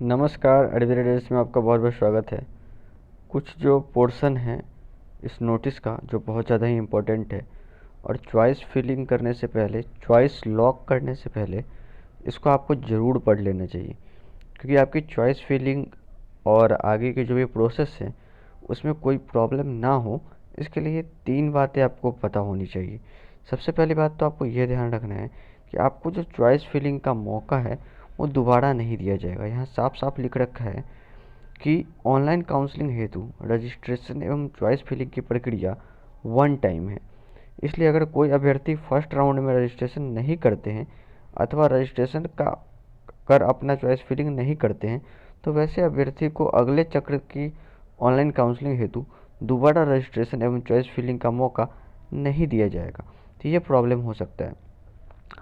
नमस्कार, एडवेरेडेस में आपका बहुत बहुत स्वागत है। कुछ जो पोर्शन है इस नोटिस का जो बहुत ज़्यादा ही इम्पोर्टेंट है, और चॉइस फिलिंग करने से पहले, चॉइस लॉक करने से पहले इसको आपको ज़रूर पढ़ लेना चाहिए, क्योंकि आपकी चॉइस फिलिंग और आगे की जो भी प्रोसेस है उसमें कोई प्रॉब्लम ना हो, इसके लिए 3 बातें आपको पता होनी चाहिए। सबसे पहली बात तो आपको ये ध्यान रखना है कि आपको जो चॉइस फिलिंग का मौका है वो दोबारा नहीं दिया जाएगा। यहाँ साफ साफ लिख रखा है कि ऑनलाइन काउंसलिंग हेतु रजिस्ट्रेशन एवं चॉइस फिलिंग की प्रक्रिया वन टाइम है। इसलिए अगर कोई अभ्यर्थी फर्स्ट राउंड में रजिस्ट्रेशन नहीं करते हैं अथवा रजिस्ट्रेशन का कर अपना चॉइस फिलिंग नहीं करते हैं, तो वैसे अभ्यर्थी को अगले चक्र की ऑनलाइन काउंसलिंग हेतु दोबारा रजिस्ट्रेशन एवं चॉइस फिलिंग का मौका नहीं दिया जाएगा। तो ये प्रॉब्लम हो सकता है।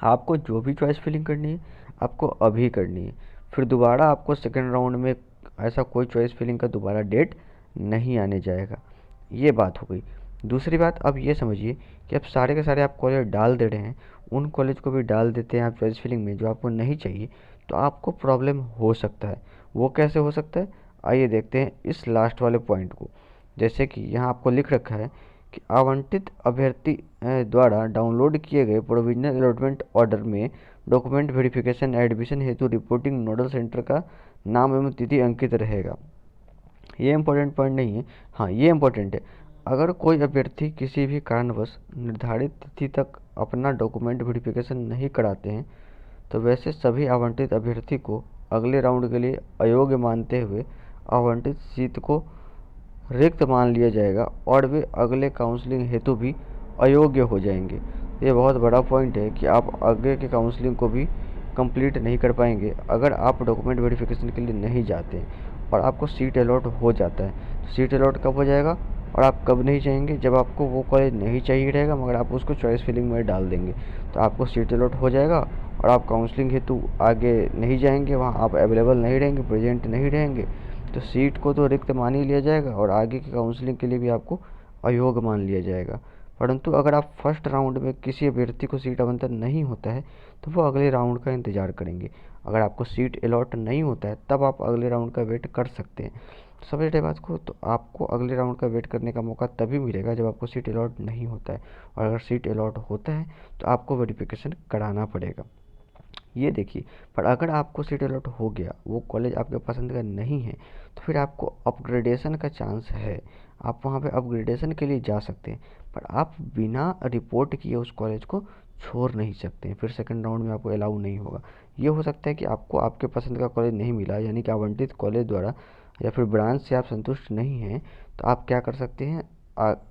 आपको जो भी चॉइस फिलिंग करनी है आपको अभी करनी है, फिर दोबारा आपको सेकेंड राउंड में ऐसा कोई चॉइस फिलिंग का दोबारा डेट नहीं आने जाएगा। ये बात हो गई। दूसरी बात, अब ये समझिए कि अब सारे के सारे आप कॉलेज डाल दे रहे हैं, उन कॉलेज को भी डाल देते हैं आप चॉइस फिलिंग में जो आपको नहीं चाहिए, तो आपको प्रॉब्लम हो सकता है। वो कैसे हो सकता है, आइए देखते हैं इस लास्ट वाले पॉइंट को। जैसे कि यहाँ आपको लिख रखा है कि आवंटित अभ्यर्थी द्वारा डाउनलोड किए गए प्रोविजनल अलॉटमेंट ऑर्डर में डॉक्यूमेंट वेरिफिकेशन एडमिशन हेतु रिपोर्टिंग नोडल सेंटर का नाम एवं तिथि अंकित रहेगा। ये इंपॉर्टेंट पॉइंट नहीं है, हाँ ये इंपॉर्टेंट है। अगर कोई अभ्यर्थी किसी भी कारणवश निर्धारित तिथि तक अपना डॉक्यूमेंट वेरिफिकेशन नहीं कराते हैं, तो वैसे सभी आवंटित अभ्यर्थी को अगले राउंड के लिए अयोग्य मानते हुए आवंटित सीट को रिक्त मान लिया जाएगा और वे अगले काउंसलिंग हेतु भी अयोग्य हो जाएंगे। ये बहुत बड़ा पॉइंट है कि आप आगे के काउंसलिंग को भी कंप्लीट नहीं कर पाएंगे अगर आप डॉक्यूमेंट वेरिफिकेशन के लिए नहीं जाते हैं और आपको सीट अलॉट हो जाता है। तो सीट अलॉट कब हो जाएगा और आप कब नहीं चाहेंगे, जब आपको वो कॉलेज नहीं चाहिए रहेगा मगर आप उसको चॉइस फिलिंग में डाल देंगे, तो आपको सीट अलॉट हो जाएगा और आप काउंसलिंग हेतु आगे नहीं जाएंगे, वहाँ आप अवेलेबल नहीं रहेंगे, प्रेजेंट नहीं रहेंगे, तो सीट को तो रिक्त मान ही लिया जाएगा और आगे की काउंसलिंग के लिए भी आपको अयोग्य मान लिया जाएगा। परंतु अगर आप फर्स्ट राउंड में किसी अभ्यर्थी को सीट आवंटन नहीं होता है तो वो अगले राउंड का इंतज़ार करेंगे। अगर आपको सीट अलॉट नहीं होता है तब आप अगले राउंड का वेट कर सकते हैं। समझ रहे बात को, तो आपको अगले राउंड का वेट करने का मौका तभी मिलेगा जब आपको सीट अलॉट नहीं होता है, और अगर सीट अलॉट होता है तो आपको वेरिफिकेशन कराना पड़ेगा। ये देखिए, पर अगर आपको सीट अलॉट हो गया, वो कॉलेज आपके पसंद का नहीं है, तो फिर आपको अपग्रेडेशन का चांस है। आप वहाँ पे अपग्रेडेशन के लिए जा सकते हैं, पर आप बिना रिपोर्ट किए उस कॉलेज को छोड़ नहीं सकते हैं। फिर सेकंड राउंड में आपको अलाउ नहीं होगा। ये हो सकता है कि आपको आपके पसंद का कॉलेज नहीं मिला, यानी कि आवंटित कॉलेज द्वारा या फिर ब्रांच से आप संतुष्ट नहीं हैं, तो आप क्या कर सकते हैं,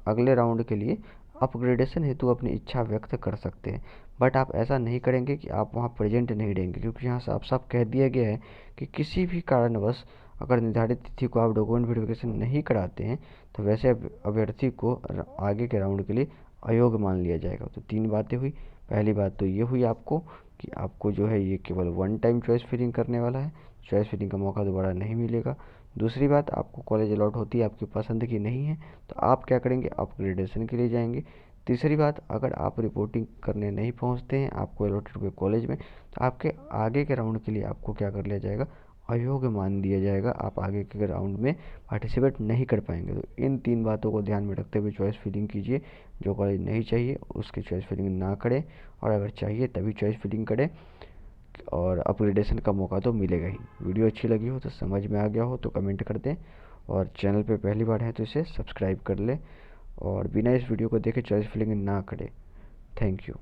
अगले राउंड के लिए अपग्रेडेशन हेतु अपनी इच्छा व्यक्त कर सकते हैं। बट आप ऐसा नहीं करेंगे कि आप वहाँ प्रेजेंट नहीं रहेंगे, क्योंकि यहाँ साफ साफ कह दिया गया है कि किसी भी कारणवश अगर निर्धारित तिथि को आप डॉक्यूमेंट वेरिफिकेशन नहीं कराते हैं तो वैसे अभ्यर्थी को आगे के राउंड के लिए अयोग्य मान लिया जाएगा। तो 3 बातें हुई। पहली बात तो ये हुई आपको कि आपको जो है ये केवल वन टाइम चॉइस फिलिंग करने वाला है, चॉइस फिलिंग का मौका दोबारा नहीं मिलेगा। दूसरी बात, आपको कॉलेज अलॉट होती है, आपकी पसंद की नहीं है, तो आप क्या करेंगे, अपग्रेडेशन के लिए जाएंगे। तीसरी बात, अगर आप रिपोर्टिंग करने नहीं पहुंचते हैं आपको अलॉटेड हुए कॉलेज में, तो आपके आगे के राउंड के लिए आपको क्या कर लिया जाएगा, अयोग्य मान दिया जाएगा, आप आगे के राउंड में पार्टिसिपेट नहीं कर पाएंगे। तो इन 3 बातों को ध्यान में रखते हुए चॉइस फिलिंग कीजिए। जो कॉलेज नहीं चाहिए उसकी चॉइस फिलिंग ना करें, और अगर चाहिए तभी चॉइस फिलिंग करें, और अपग्रेडेशन का मौका तो मिलेगा ही। वीडियो अच्छी लगी हो तो, समझ में आ गया हो तो कमेंट कर दें, और चैनल पे पहली बार है तो इसे सब्सक्राइब कर लें, और बिना इस वीडियो को देखे चॉइस फिलिंग ना करें। Thank you.